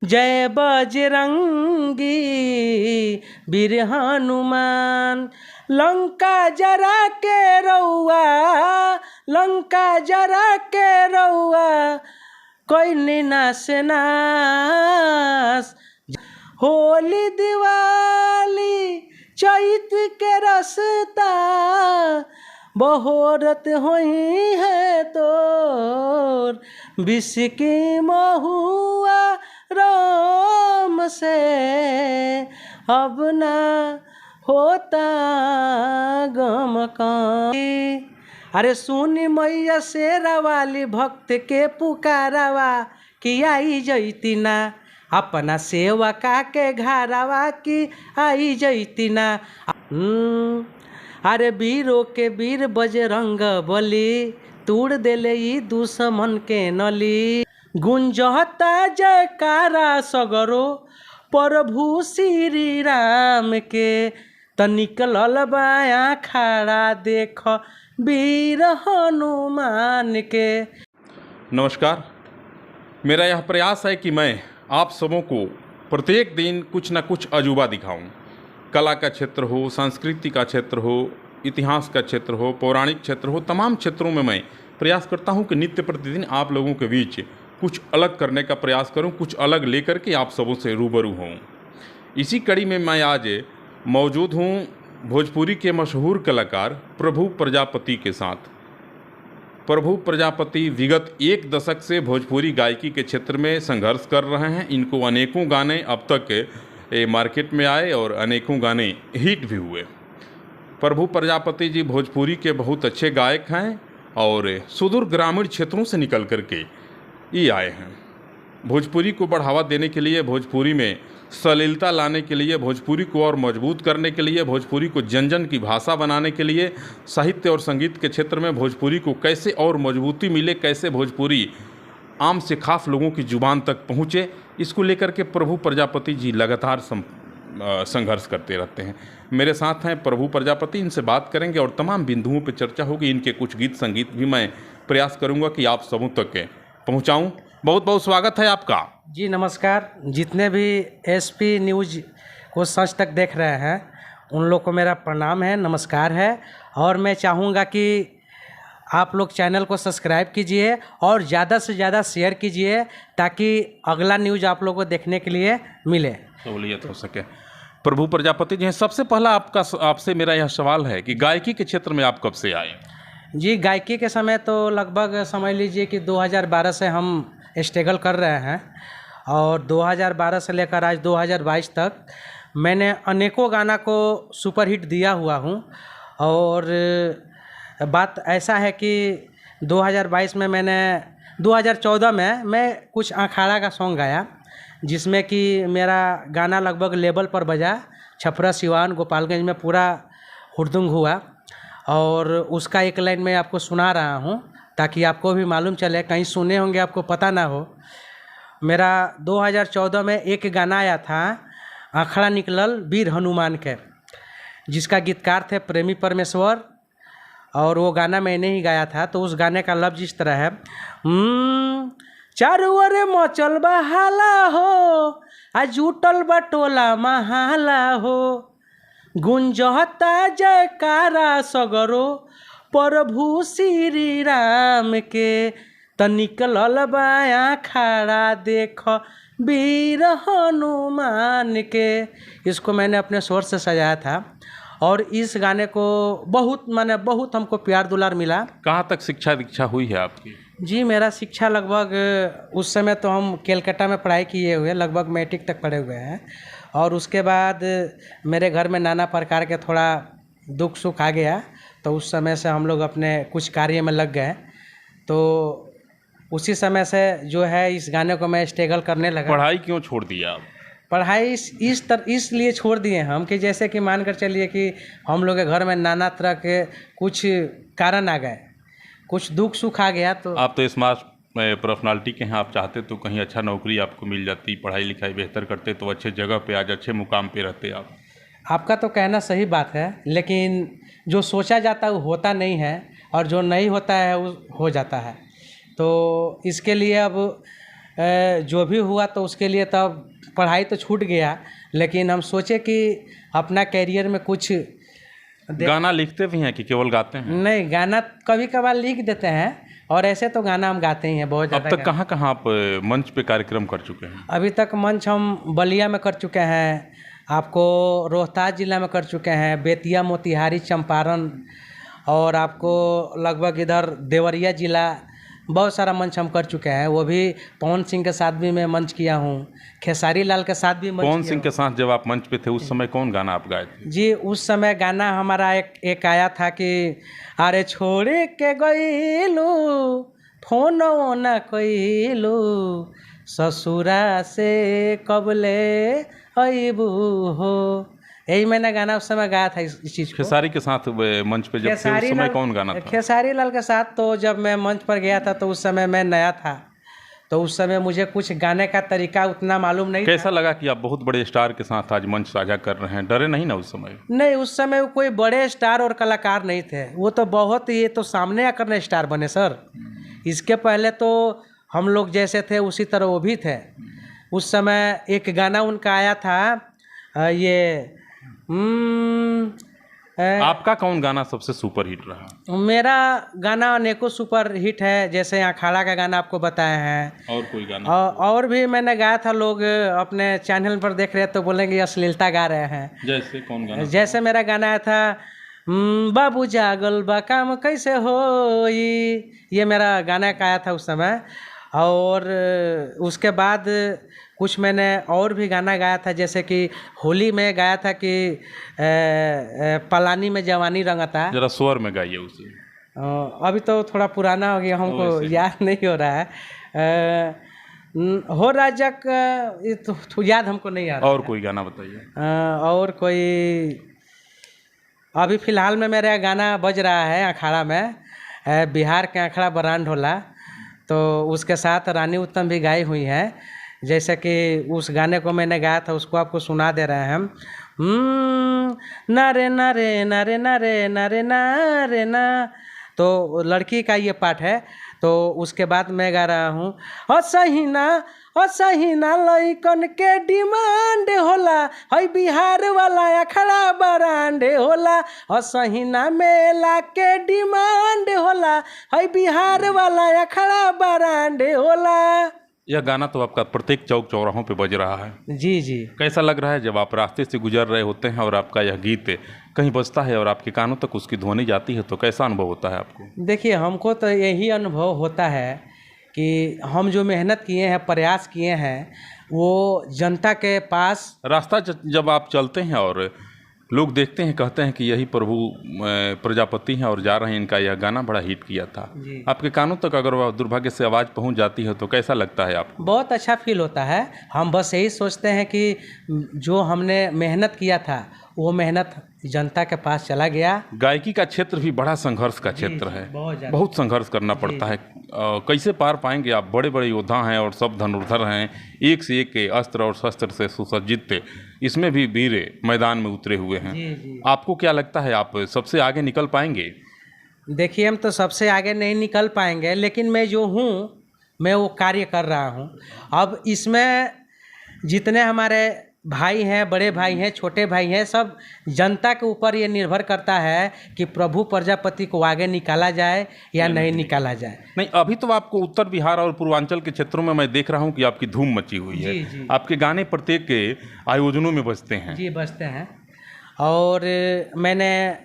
जय बजरंगी वीर हनुमान। लंका जरा के रउआ, लंका जरा के रउआ, कोई नास नास। होली दिवाली चैत के रसता, बहोरत होई है तोर। विष की महुआ राम से, अब ना होता गम का। अरे सुनी मैया शेरा वाली, भक्त के पुकारवा कि आई जैती ना, अपना सेवका के घरवा की आई जैती ना। अरे वीरों के वीर बजरंग बली, तोड़ देले ई दुश्मन के नली। गुंजता जयकारा सगरो, प्रभु श्री राम के। निकलल बाया खड़ा देख वीर हनुमान के। नमस्कार। मेरा यह प्रयास है कि मैं आप सबों को प्रत्येक दिन कुछ न कुछ अजूबा दिखाऊं। कला का क्षेत्र हो, संस्कृति का क्षेत्र हो, इतिहास का क्षेत्र हो, पौराणिक क्षेत्र हो, तमाम क्षेत्रों में मैं प्रयास करता हूं कि नित्य प्रतिदिन आप लोगों के बीच कुछ अलग करने का प्रयास करूं, कुछ अलग लेकर के आप सबों से रूबरू हों। इसी कड़ी में मैं आज मौजूद हूं भोजपुरी के मशहूर कलाकार प्रभु प्रजापति के साथ। प्रभु प्रजापति विगत एक दशक से भोजपुरी गायकी के क्षेत्र में संघर्ष कर रहे हैं। इनको अनेकों गाने अब तक मार्केट में आए और अनेकों गाने हिट भी हुए। प्रभु प्रजापति जी भोजपुरी के बहुत अच्छे गायक हैं और सुदूर ग्रामीण क्षेत्रों से निकल करके ये आए हैं। भोजपुरी को बढ़ावा देने के लिए, भोजपुरी में सलीलता लाने के लिए, भोजपुरी को और मजबूत करने के लिए, भोजपुरी को जन जन की भाषा बनाने के लिए, साहित्य और संगीत के क्षेत्र में भोजपुरी को कैसे और मजबूती मिले, कैसे भोजपुरी आम से खास लोगों की जुबान तक पहुँचे, इसको लेकर के प्रभु प्रजापति जी लगातार संघर्ष करते रहते हैं। मेरे साथ हैं प्रभु प्रजापति, इनसे बात करेंगे और तमाम बिंदुओं पर चर्चा होगी। इनके कुछ गीत संगीत भी मैं प्रयास करूँगा कि आप सबों तक पहुँचाऊँ। बहुत बहुत स्वागत है आपका। जी नमस्कार। जितने भी एसपी न्यूज़ को सच तक देख रहे हैं उन लोग को मेरा प्रणाम है, नमस्कार है। और मैं चाहूँगा कि आप लोग चैनल को सब्सक्राइब कीजिए और ज़्यादा से ज़्यादा शेयर कीजिए, ताकि अगला न्यूज़ आप लोगों को देखने के लिए मिले, सहूलियत हो सके। प्रभु प्रजापति जी, सबसे पहला आपसे मेरा यह सवाल है कि गायकी के क्षेत्र में आप कब से आए? जी गायकी के समय तो लगभग समझ लीजिए कि 2012 से हम स्ट्रगल कर रहे हैं, और 2012 से लेकर आज 2022 तक मैंने अनेकों गाना को सुपरहिट दिया हुआ हूँ। और बात ऐसा है कि 2022 में मैंने 2014 में मैं कुछ अखाड़ा का सॉन्ग गाया, जिसमें कि मेरा गाना लगभग लेवल पर बजा। छपरा, सिवान, गोपालगंज में पूरा हुड़दंग हुआ। और उसका एक लाइन मैं आपको सुना रहा हूँ ताकि आपको भी मालूम चले, कहीं सुने होंगे आपको पता ना हो। मेरा 2014 में एक गाना आया था, अखाड़ा निकलल वीर हनुमान के, जिसका गीतकार थे प्रेमी परमेश्वर, और वो गाना मैंने ही गाया था। तो उस गाने का लफ्ज़ इस तरह है, चारों ओर मचल बहाला हो, आ जुटल बटोला महाला हो, गुंजता जयकारा सगरो, प्रभु श्री राम के। निकलल बाया खड़ा देख वीर हनुमान के। इसको मैंने अपने स्वर से सजाया था और इस गाने को बहुत हमको प्यार दुलार मिला। कहाँ तक शिक्षा दीक्षा हुई है आपकी? जी मेरा शिक्षा लगभग, उस समय तो हम कलकत्ता में पढ़ाई किए हुए, लगभग मैट्रिक तक पढ़े हुए हैं। और उसके बाद मेरे घर में नाना प्रकार के थोड़ा दुख सुख आ गया, तो उस समय से हम लोग अपने कुछ कार्य में लग गए। तो उसी समय से जो है इस गाने को मैं स्ट्रगल करने लगा। पढ़ाई क्यों छोड़ दिया आप? पढ़ाई इसलिए छोड़ दिए हम कि जैसे कि मान कर चलिए कि हम लोग के घर में नाना तरह के कुछ कारण आ गए, कुछ दुख सुख आ गया। तो आप तो स्मार्ट पर्सनालिटी के हैं, आप चाहते तो कहीं अच्छा नौकरी आपको मिल जाती, पढ़ाई लिखाई बेहतर करते तो अच्छे जगह पे आज अच्छे मुकाम पे रहते आप। आपका तो कहना सही बात है, लेकिन जो सोचा जाता है वो होता नहीं है, और जो नहीं होता है वो हो जाता है। तो इसके लिए अब जो भी हुआ तो उसके लिए तब पढ़ाई तो छूट गया, लेकिन हम सोचे कि अपना कैरियर में कुछ गाना लिखते भी हैं कि केवल गाते हैं? नहीं, गाना कभी कभार लिख देते हैं और ऐसे तो गाना हम गाते ही हैं बहुत अब ज़्यादा। तक कहाँ कहाँ आप मंच पे कार्यक्रम कर चुके हैं? अभी तक मंच हम बलिया में कर चुके हैं, आपको रोहतास जिला में कर चुके हैं, बेतिया, मोतिहारी, चंपारण, और आपको लगभग इधर देवरिया जिला, बहुत सारा मंच हम कर चुके हैं। वो भी पवन सिंह के साथ भी मैं मंच किया हूँ, खेसारी लाल के साथ भी मंच पवन किया सिंह के हूँ। साथ जब आप मंच पे थे उस समय कौन गाना आप गाए थे? जी, उस समय गाना हमारा एक आया था कि अरे छोड़ के गईलू फोनो न कईलू ससुरा से कबले अबू हो, यही मैंने गाना उस समय गाया था इस चीज़ को। खेसारी के साथ मंच पे जब थे उस समय कौन गाना था? खेसारी लाल के साथ तो जब मैं मंच पर गया था तो उस समय मैं नया था, तो उस समय मुझे कुछ गाने का तरीका उतना मालूम नहीं कैसा लगा कि आप बहुत बड़े स्टार के साथ आज मंच साझा कर रहे हैं? डरे नहीं ना उस समय? नहीं, उस समय कोई बड़े स्टार और कलाकार नहीं थे, वो तो बहुत ये तो सामने आकर ने स्टार बने सर। इसके पहले तो हम लोग जैसे थे उसी तरह वो भी थे। उस समय एक गाना उनका आया था ये आपका कौन गाना सबसे सुपर हिट रहा? मेरा गाना अनेकों सुपर हिट है, जैसे अखाड़ा का गाना आपको बताए हैं, और कोई गाना? और भी मैंने गाया था। लोग अपने चैनल पर देख रहे हैं तो बोलेंगे अश्लीलता गा रहे हैं। जैसे कौन गाना? जैसे मेरा गाना आया था बाबू जागल बा काम कैसे हो, ये मेरा गाना का आया था उस समय। और उसके बाद कुछ मैंने और भी गाना गाया था, जैसे कि होली में गाया था कि पलानी में जवानी रंगता। जरा स्वर में गाइए उसे। अभी तो थोड़ा पुराना हो गया, हमको याद नहीं हो रहा है। हो राजा का ये तो याद हमको नहीं आ रहा। और कोई गाना बताइए। और कोई अभी फ़िलहाल में मेरा गाना बज रहा है अखाड़ा में, बिहार के अखाड़ा ब्रांड होला, तो उसके साथ रानी उत्तम भी गाई हुई है। जैसे कि उस गाने को मैंने गाया था, उसको आपको सुना दे रहे हैं हम। नारे नारे नारे नारे नारे नारे ना, तो लड़की का ये पार्ट है। तो उसके बाद मैं गा रहा हूँ असहीना लइकन के डिमांड होला, हई बिहार वाला अखड़ा बरांडे होला, असहीना मेला के डिमांड होला, हई बिहार वाला अखड़ा बरांडे होला। यह गाना तो आपका प्रत्येक चौक चौराहों पे बज रहा है। जी जी। कैसा लग रहा है जब आप रास्ते से गुजर रहे होते हैं और आपका यह गीत कहीं बजता है और आपके कानों तक उसकी ध्वनि जाती है, तो कैसा अनुभव होता है आपको? देखिए, हमको तो यही अनुभव होता है कि हम जो मेहनत किए हैं, प्रयास किए हैं, वो जनता के पास रास्ता जब आप चलते हैं और लोग देखते हैं, कहते हैं कि यही प्रभु प्रजापति हैं और जा रहे हैं, इनका यह गाना बड़ा हिट किया था, आपके कानों तक अगर वह दुर्भाग्य से आवाज़ पहुंच जाती है तो कैसा लगता है आपको? बहुत अच्छा फील होता है। हम बस यही सोचते हैं कि जो हमने मेहनत किया था वो मेहनत जनता के पास चला गया। गायकी का क्षेत्र भी बड़ा संघर्ष का क्षेत्र है, बहुत संघर्ष करना पड़ता है। कैसे पार पाएंगे आप? बड़े बड़े योद्धा हैं और सब धनुर्धर हैं, एक से एक के अस्त्र और शस्त्र से सुसज्जित, इसमें भी वीर मैदान में उतरे हुए हैं। आपको क्या लगता है, आप सबसे आगे निकल पाएंगे? देखिए, हम तो सबसे आगे नहीं निकल पाएंगे, लेकिन मैं जो हूँ मैं वो कार्य कर रहा हूँ। अब इसमें जितने हमारे भाई हैं, बड़े भाई हैं, छोटे भाई हैं, सब जनता के ऊपर ये निर्भर करता है कि प्रभु प्रजापति को आगे निकाला जाए या नहीं निकाला जाए। नहीं, अभी तो आपको उत्तर बिहार और पूर्वांचल के क्षेत्रों में मैं देख रहा हूँ कि आपकी धूम मची हुई है। जी। आपके गाने प्रत्येक के आयोजनों में बजते हैं। जी, बजते हैं। और मैंने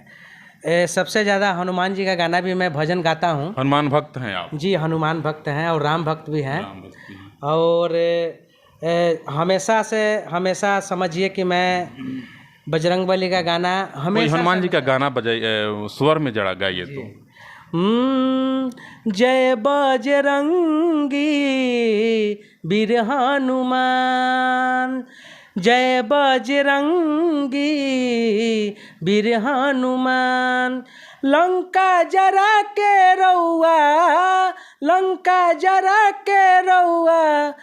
सबसे ज़्यादा हनुमान जी का गाना भी मैं भजन गाता हूँ। हनुमान भक्त हैं आप? जी, हनुमान भक्त हैं और राम भक्त भी हैं। और हमेशा समझिए कि मैं बजरंगबली का गाना हमेशा। हनुमान जी का गाना बजाइए, स्वर में जरा गाइए तो। जय बजरंगी वीर हनुमान, जय बजरंगी वीर हनुमान, लंका जरा के रउआ, लंका जरा के रउआ,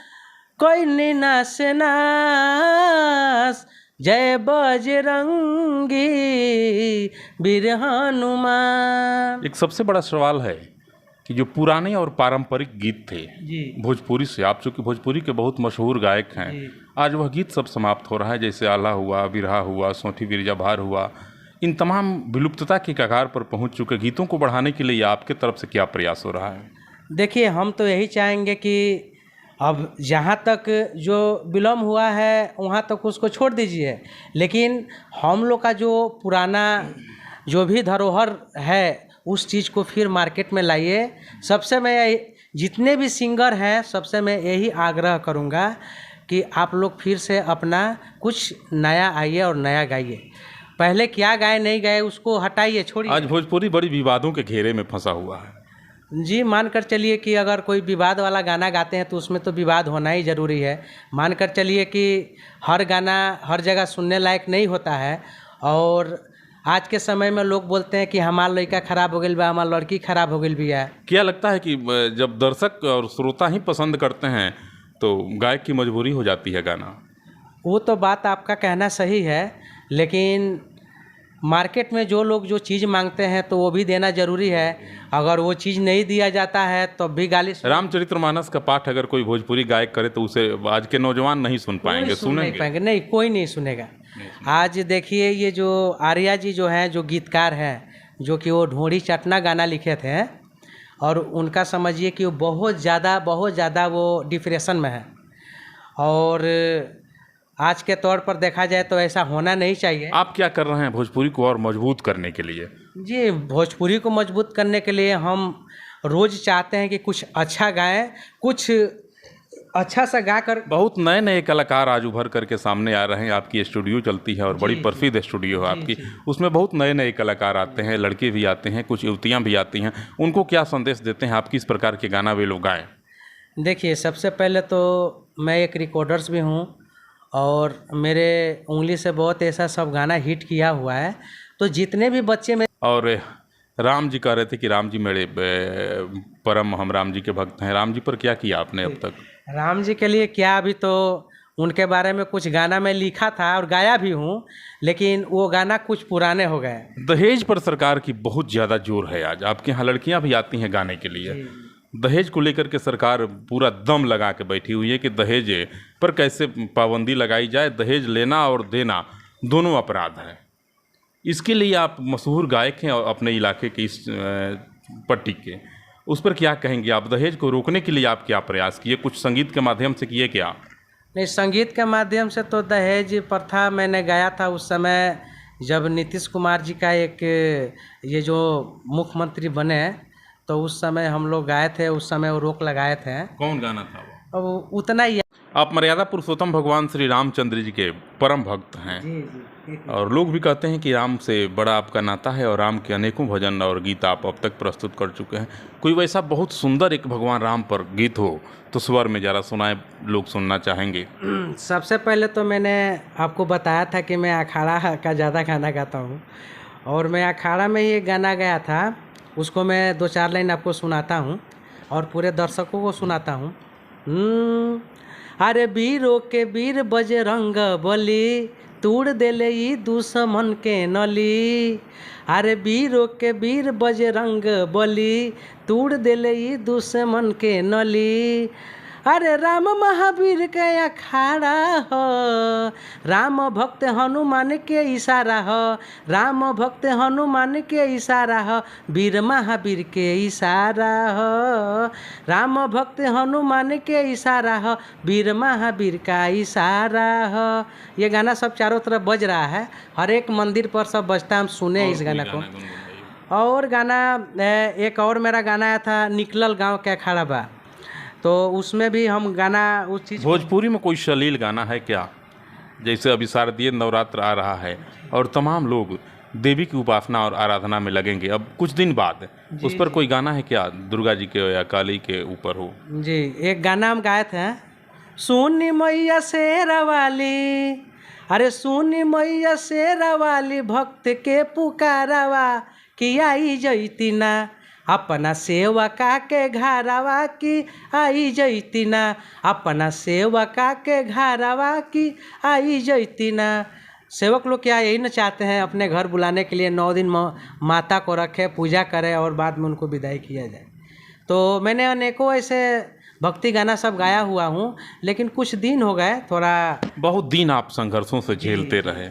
कोई नास नास, जय बजरंगी वीर हनुमान। एक सबसे बड़ा सवाल है कि जो पुराने और पारंपरिक गीत थे जी भोजपुरी से, आप चूँकि भोजपुरी के बहुत मशहूर गायक हैं, जी आज वह गीत सब समाप्त हो रहा है, जैसे आला हुआ, बिरहा हुआ, सोंठी बिरजा भार हुआ, इन तमाम विलुप्तता की कगार पर पहुंच चुके गीतों को बढ़ाने के लिए आपके तरफ से क्या प्रयास हो रहा है? देखिए, हम तो यही चाहेंगे कि अब जहाँ तक जो विलम्ब हुआ है वहाँ तक उसको छोड़ दीजिए, लेकिन हम लोग का जो पुराना जो भी धरोहर है उस चीज़ को फिर मार्केट में लाइए। सबसे मैं जितने भी सिंगर हैं सबसे मैं यही आग्रह करूँगा कि आप लोग फिर से अपना कुछ नया आइए और नया गाइए। पहले क्या गाए नहीं गाए उसको हटाइए, छोड़िए। आज भोजपुरी बड़ी विवादों के घेरे में फंसा हुआ है। जी, मान कर चलिए कि अगर कोई विवाद वाला गाना गाते हैं तो उसमें तो विवाद होना ही ज़रूरी है। मान कर चलिए कि हर गाना हर जगह सुनने लायक नहीं होता है, और आज के समय में लोग बोलते हैं कि हमार लड़का खराब हो गई बा, हमार लड़की खराब हो गई भी है। क्या लगता है कि जब दर्शक और श्रोता ही पसंद करते हैं तो गायक की मजबूरी हो जाती है गाना? वो तो बात आपका कहना सही है, लेकिन मार्केट में जो लोग जो चीज़ मांगते हैं तो वो भी देना ज़रूरी है। अगर वो चीज़ नहीं दिया जाता है तो भी गाली रामचरितमानस का पाठ अगर कोई भोजपुरी गायक करे तो उसे आज के नौजवान नहीं सुन पाएंगे, सुन नहीं सुनेंगे? पाएंगे, नहीं, कोई नहीं सुनेगा। आज देखिए, ये जो आर्या जी जो हैं, जो गीतकार हैं, जो कि वो ढोड़ी चटना गाना लिखे थे, और उनका समझिए कि वो बहुत ज़्यादा वो डिप्रेशन में है, और आज के तौर पर देखा जाए तो ऐसा होना नहीं चाहिए। आप क्या कर रहे हैं भोजपुरी को और मजबूत करने के लिए? जी, भोजपुरी को मजबूत करने के लिए हम रोज़ चाहते हैं कि कुछ अच्छा गाएं, कुछ अच्छा सा गा कर। बहुत नए नए कलाकार आज उभर करके सामने आ रहे हैं। आपकी स्टूडियो चलती है और बड़ी प्रसिद्ध स्टूडियो है आपकी, उसमें बहुत नए नए कलाकार आते हैं, लड़के भी आते हैं, कुछ युवतियाँ भी आती हैं। उनको क्या संदेश देते हैं आप, किस प्रकार के गाना वे लोग गाएं? देखिए, सबसे पहले तो मैं एक रिकॉर्डर्स भी हूँ, और मेरे उंगली से बहुत ऐसा सब गाना हिट किया हुआ है। तो जितने भी बच्चे में, और राम जी कह रहे थे कि राम जी मेरे परम, हम राम जी के भक्त हैं। राम जी पर क्या किया आपने अब तक? राम जी के लिए क्या, अभी तो उनके बारे में कुछ गाना मैं लिखा था और गाया भी हूँ, लेकिन वो गाना कुछ पुराने हो गए। दहेज पर सरकार की बहुत ज़्यादा जोर है। आज आपके यहाँ लड़कियाँ भी आती हैं गाने के लिए। दहेज को लेकर के सरकार पूरा दम लगा के बैठी हुई है कि दहेज पर कैसे पाबंदी लगाई जाए। दहेज लेना और देना दोनों अपराध है। इसके लिए आप मशहूर गायक हैं और अपने इलाके के इस पट्टी के, उस पर क्या कहेंगे आप? दहेज को रोकने के लिए आप क्या प्रयास किए? कुछ संगीत के माध्यम से किए क्या? नहीं, संगीत के माध्यम से तो दहेज प्रथा मैंने गाया था उस समय जब नीतीश कुमार जी का एक ये जो मुख्यमंत्री बने, तो उस समय हम लोग गाए थे, उस समय वो रोक लगाए थे। कौन गाना था वो? अब उतना ही। आप मर्यादा पुरुषोत्तम भगवान श्री रामचंद्र जी के परम भक्त हैं। जी। और लोग भी कहते हैं कि राम से बड़ा आपका नाता है और राम के अनेकों भजन और गीत आप अब तक प्रस्तुत कर चुके हैं। कोई वैसा बहुत सुंदर एक भगवान राम पर गीत हो तो स्वर में ज़रा सुनाए, लोग सुनना चाहेंगे। सबसे पहले तो मैंने आपको बताया था कि मैं अखाड़ा का ज़्यादा गाना गाता हूँ, और मैं अखाड़ा में ही एक गाना गाया था, उसको मैं 2-4 लाइन आपको सुनाता हूँ और पूरे दर्शकों को सुनाता हूँ। अरे वीरों के वीर बजरंग बली, तोड़ देले ई दुश्मन के नली। अरे वीरों के वीर बजरंग बली, तोड़ देले ई दुश्मन के नली। अरे राम महावीर के अखाड़ा हो, राम भक्त हनुमान के इशारा हो, राम भक्त हनुमान के इशारा हो, वीर महावीर के इशारा हो, राम भक्त हनुमान के इशारा हो, वीर महावीर का इशारा हो। ये गाना सब चारों तरफ बज रहा है, हर एक मंदिर पर सब बजता है, हम सुने इस गाना को। और गाना एक और मेरा गाना आया था, निकलल गाँव के अखाड़ा बा, तो उसमें भी हम गाना उस चीज़। भोजपुरी में कोई श्लील गाना है क्या? जैसे अभी शारदीय नवरात्र आ रहा है और तमाम लोग देवी की उपासना और आराधना में लगेंगे अब कुछ दिन बाद, उस पर कोई गाना है क्या, दुर्गा जी के या काली के ऊपर हो? जी, एक गाना हम गाए थे, सुनी मैया शेरा वाली, अरे सुनी मैया शेरा वाली, भक्त के पुकारवा कि आई जैती ना, अपना सेवका के घरवा की आई जैती ना, अपना सेवका के घरवा की आई जैती ना। सेवक लोग क्या यही ना चाहते हैं, अपने घर बुलाने के लिए 9 दिन माता को रखे, पूजा करें और बाद में उनको विदाई किया जाए। तो मैंने अनेकों ऐसे भक्ति गाना सब गाया हुआ हूँ, लेकिन कुछ दिन हो गए थोड़ा। बहुत दिन आप संघर्षों से झेलते रहे,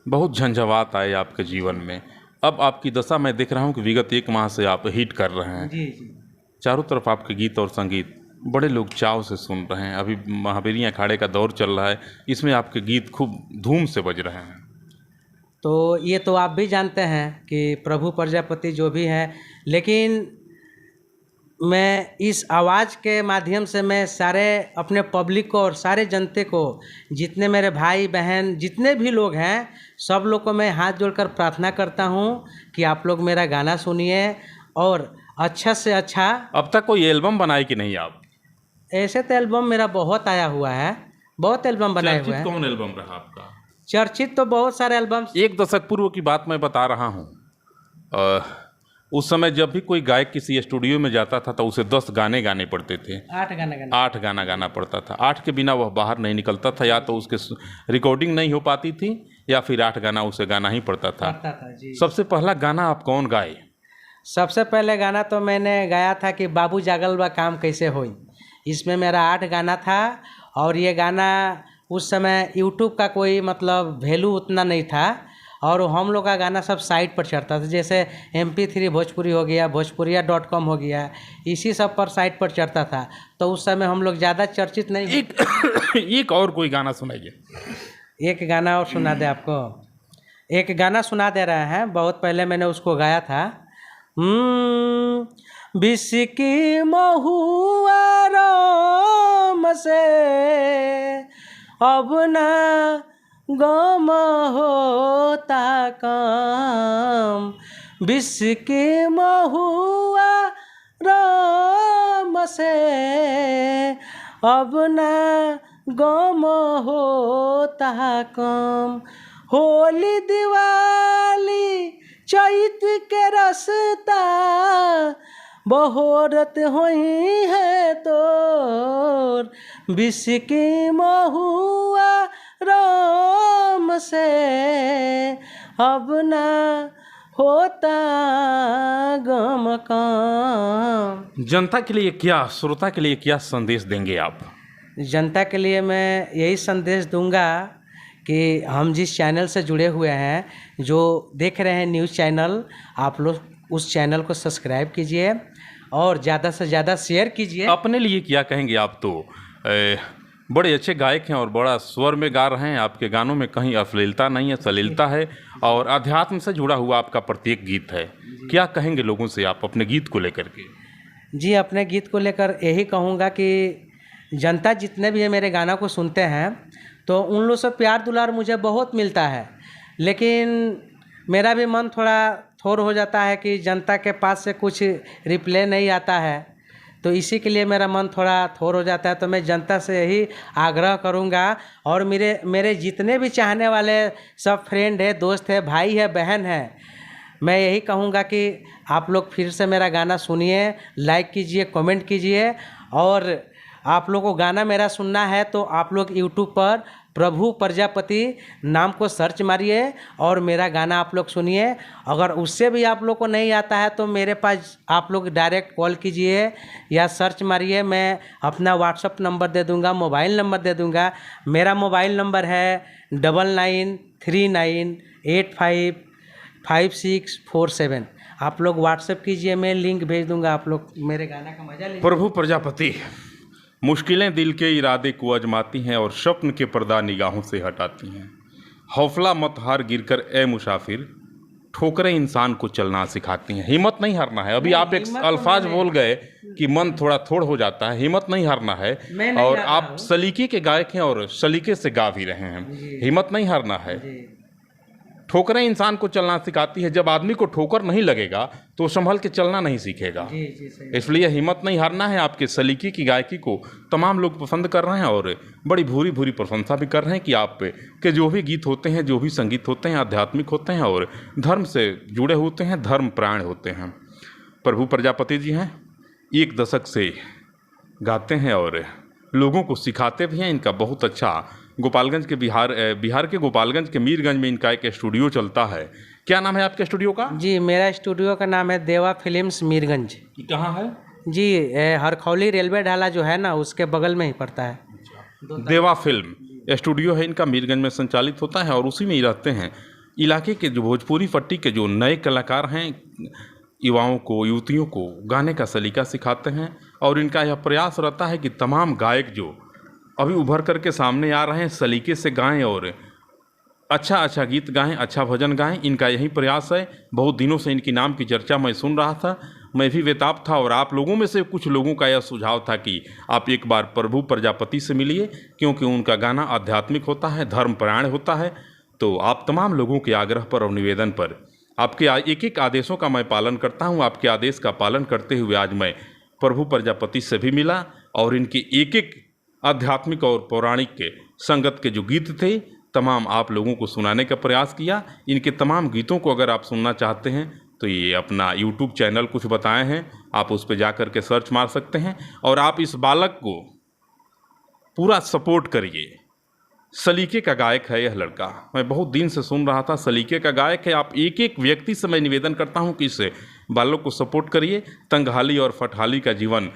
बहुत झंझावात आए आपके जीवन में। अब आपकी दशा मैं देख रहा हूँ कि विगत 1 माह से आप हिट कर रहे हैं। जी जी। चारों तरफ आपके गीत और संगीत बड़े लोग चाव से सुन रहे हैं। अभी महावीरी अखाड़े का दौर चल रहा है, इसमें आपके गीत खूब धूम से बज रहे हैं। तो ये तो आप भी जानते हैं कि प्रभु प्रजापति जो भी हैं, लेकिन मैं इस आवाज़ के माध्यम से मैं सारे अपने पब्लिक को और सारे जनते को, जितने मेरे भाई बहन जितने भी लोग हैं, सब लोग को मैं हाथ जोड़कर प्रार्थना करता हूँ कि आप लोग मेरा गाना सुनिए और अच्छा से अच्छा। अब तक कोई एल्बम बनाए कि नहीं आप? ऐसे तो एल्बम मेरा बहुत आया हुआ है, बहुत एल्बम बनाए हुए चर्चित हैं। कौन एल्बम रहा आपका? चर्चित तो बहुत सारे एल्बम। 1 दशक पूर्व की बात मैं बता रहा हूँ। उस समय जब भी कोई गायक किसी स्टूडियो में जाता था तो उसे 10 गाने गाने पड़ते थे। 8 गाना गाना पड़ता था। 8 के बिना वह बाहर नहीं निकलता था, या तो उसके रिकॉर्डिंग नहीं हो पाती थी या फिर 8 गाना उसे गाना ही पड़ता था। जी। सबसे पहला गाना आप कौन गाए? सबसे पहले गाना तो मैंने गाया था कि बाबू जागल बा काम कैसे होई। इसमें मेरा 8 गाना था, और ये गाना उस समय यूट्यूब का कोई मतलब वैल्यू उतना नहीं था, और हम लोग का गाना सब साइट पर चढ़ता था, जैसे MP3 भोजपुरी हो गया, भोजपुरिया.com हो गया, इसी सब पर साइट पर चढ़ता था। तो उस समय हम लोग ज़्यादा चर्चित नहीं। एक और कोई गाना सुनाइए। एक गाना और सुना दे आपको। एक गाना सुना दे रहे हैं, बहुत पहले मैंने उसको गाया था। बिस्की महुआ राम से अब ना गम होता काम, बिस्की महुआ राम से अब ना गम होता काम। होली दिवाली चैत के रसता बहोरत होई है तोर, बिस्की महुआ राम से अब ना होता गम काम। जनता के लिए क्या, श्रोता के लिए क्या संदेश देंगे आप? जनता के लिए मैं यही संदेश दूंगा कि हम जिस चैनल से जुड़े हुए हैं, जो देख रहे हैं न्यूज़ चैनल, आप लोग उस चैनल को सब्सक्राइब कीजिए और ज़्यादा से ज़्यादा शेयर कीजिए। अपने लिए क्या कहेंगे आप? तो बड़े अच्छे गायक हैं और बड़ा स्वर में गा रहे हैं। आपके गानों में कहीं अश्लीलता नहीं है, सलीलता है, और अध्यात्म से जुड़ा हुआ आपका प्रत्येक गीत है। क्या कहेंगे लोगों से आप अपने गीत को लेकर के? जी, अपने गीत को लेकर यही कहूँगा कि जनता जितने भी है मेरे गाना को सुनते हैं, तो उन लोग से प्यार दुलार मुझे बहुत मिलता है, लेकिन मेरा भी मन थोड़ा थोर हो जाता है कि जनता के पास से कुछ रिप्लाई नहीं आता है, तो इसी के लिए मेरा मन थोड़ा थोर हो जाता है। तो मैं जनता से यही आग्रह करूँगा, और मेरे जितने भी चाहने वाले सब फ्रेंड है, दोस्त है, भाई है, बहन है, मैं यही कहूँगा कि आप लोग फिर से मेरा गाना सुनिए, लाइक कीजिए, कमेंट कीजिए, और आप लोग को गाना मेरा सुनना है तो आप लोग यूट्यूब पर प्रभु प्रजापति नाम को सर्च मारिए और मेरा गाना आप लोग सुनिए। अगर उससे भी आप लोग को नहीं आता है तो मेरे पास आप लोग डायरेक्ट कॉल कीजिए या सर्च मारिए। मैं अपना व्हाट्सअप नंबर दे दूंगा, मोबाइल नंबर दे दूंगा। मेरा मोबाइल नंबर है 9939855647। आप लोग व्हाट्सएप कीजिए, मैं लिंक भेज दूंगा, आप लोग मेरे गाना का मजा लीजिए। प्रभु प्रजापति मुश्किलें दिल के इरादे को आजमाती हैं और स्वप्न के पर्दा निगाहों से हटाती हैं। हौसला मत हार गिरकर ए मुसाफिर, ठोकरें इंसान को चलना सिखाती हैं। हिम्मत नहीं हारना है। अभी आप एक अल्फाज बोल गए कि मन थोड़ा थोड़ हो जाता है, हिम्मत नहीं हारना है। और आप सलीके के गायक हैं और सलीके से गा भी रहे हैं। हिम्मत नहीं हारना है। ठोकरें इंसान को चलना सिखाती है। जब आदमी को ठोकर नहीं लगेगा तो संभल के चलना नहीं सीखेगा। इसलिए हिम्मत नहीं हारना है। आपके सलीके की गायकी को तमाम लोग पसंद कर रहे हैं और बड़ी भूरी भूरी प्रशंसा भी कर रहे हैं कि आप के जो भी गीत होते हैं, जो भी संगीत होते हैं, आध्यात्मिक होते हैं और धर्म से जुड़े होते हैं, धर्म प्राण होते हैं। प्रभु प्रजापति जी हैं, 1 दशक से गाते हैं और लोगों को सिखाते भी हैं। इनका बहुत अच्छा गोपालगंज के बिहार के गोपालगंज के मीरगंज में इनका एक स्टूडियो चलता है। क्या नाम है आपके स्टूडियो का? जी, मेरा स्टूडियो का नाम है देवा फिल्म्स मीरगंज। कहाँ है? जी हरखौली रेलवे ढाला जो है ना उसके बगल में ही पड़ता है। देवा फिल्म स्टूडियो है इनका, मीरगंज में संचालित होता है और उसी में ही रहते हैं। इलाके के जो भोजपुरी पट्टी के जो नए कलाकार हैं, युवाओं को, युवतियों को गाने का सलीका सिखाते हैं और इनका यह प्रयास रहता है कि तमाम गायक जो अभी उभर करके सामने आ रहे हैं सलीके से गाएं और अच्छा गीत गाएं, अच्छा भजन गाएं। इनका यही प्रयास है। बहुत दिनों से इनकी नाम की चर्चा मैं सुन रहा था, मैं भी बेताब था और आप लोगों में से कुछ लोगों का यह सुझाव था कि आप एक बार प्रभु प्रजापति से मिलिए, क्योंकि उनका गाना आध्यात्मिक होता है, धर्मपरायण होता है। तो आप तमाम लोगों के आग्रह पर और निवेदन पर, आपके एक एक आदेशों का मैं पालन करता हूं। आपके आदेश का पालन करते हुए आज मैं प्रभु प्रजापति से भी मिला और इनके एक एक आध्यात्मिक और पौराणिक के संगत के जो गीत थे तमाम आप लोगों को सुनाने का प्रयास किया। इनके तमाम गीतों को अगर आप सुनना चाहते हैं तो ये अपना YouTube चैनल कुछ बताए हैं, आप उस पर जा कर के सर्च मार सकते हैं और आप इस बालक को पूरा सपोर्ट करिए। सलीके का गायक है यह लड़का, मैं बहुत दिन से सुन रहा था, सलीके का गायक है। आप एक एक व्यक्ति से मैं निवेदन करता हूं कि इस बालक को सपोर्ट करिए। तंगहाली और फटहाली का जीवन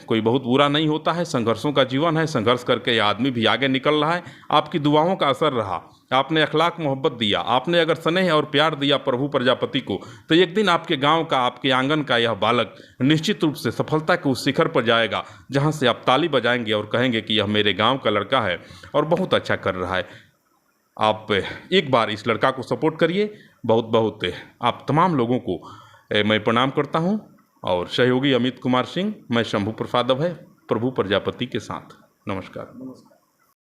कोई बहुत बुरा नहीं होता है, संघर्षों का जीवन है। संघर्ष करके यह आदमी भी आगे निकल रहा है। आपकी दुआओं का असर रहा, आपने अखलाक मोहब्बत दिया, आपने अगर स्नेह और प्यार दिया प्रभु प्रजापति को, तो एक दिन आपके गांव का, आपके आंगन का यह बालक निश्चित रूप से सफलता के उस शिखर पर जाएगा जहां से आप ताली बजाएंगे और कहेंगे कि यह मेरे गांव का लड़का है और बहुत अच्छा कर रहा है। आप एक बार इस लड़का को सपोर्ट करिए। बहुत बहुत आप तमाम लोगों को मैं प्रणाम करता हूं और सहयोगी अमित कुमार सिंह, मैं शंभू प्रसाद अभय, प्रभु प्रजापति के साथ। नमस्कार।